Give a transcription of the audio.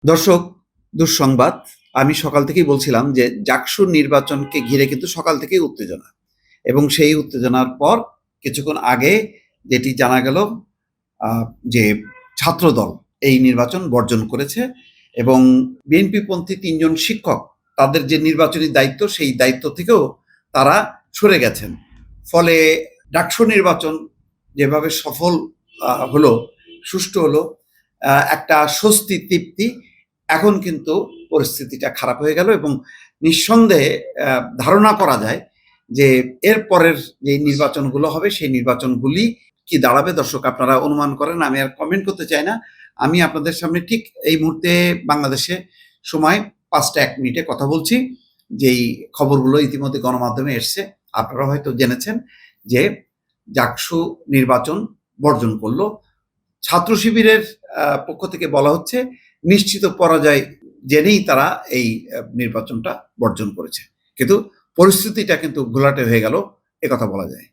দর্শক, দুঃসংবাদ। আমি সকাল থেকেই বলছিলাম যে জাকসুর নির্বাচনকে ঘিরে কিন্তু সকাল থেকেই উত্তেজনা। এবং সেই উত্তেজনার পর কিছুক্ষণ আগে যেটি জানা গেল আ যে ছাত্রদল এই নির্বাচন বর্জন করেছে এবং বিএনপিপন্থী ৩ জন শিক্ষক তাদের যে নির্বাচনী দায়িত্ব সেই দায়িত্ব থেকেও তারা সরে গেছেন। ফলে ডাকসু নির্বাচন যেভাবে সফল হলো, সুষ্ঠু হলো, একটা স্বস্তি তৃপ্তি। এখন কিন্তু পরিস্থিতিটা খারাপ হয়ে গেল এবং নিঃসন্দেহে ধারণা করা যায় যে এর পরের যে নির্বাচনগুলো হবে সেই নির্বাচনগুলি কি দাঁড়াবে। দর্শক, আপনারা অনুমান করেন, আমি আর কমেন্ট করতে চাই না। আমি আপনাদের সামনে ঠিক এই মুহূর্তে বাংলাদেশে সময় ৫টা ১ মিনিটে কথা বলছি। যেই খবরগুলো ইতিমধ্যে গণমাধ্যমে এসছে, আপনারা হয়তো জেনেছেন যে জাকসু নির্বাচন বর্জন করলো। ছাত্র শিবিরের পক্ষ থেকে বলা হচ্ছে নিশ্চিত পরাজয় জেনেই তারা এই নির্বাচনটা বর্জন করেছে। কিন্তু পরিস্থিতিটা কিন্তু ঘোলাটে হয়ে গেল, একথা বলা যায়।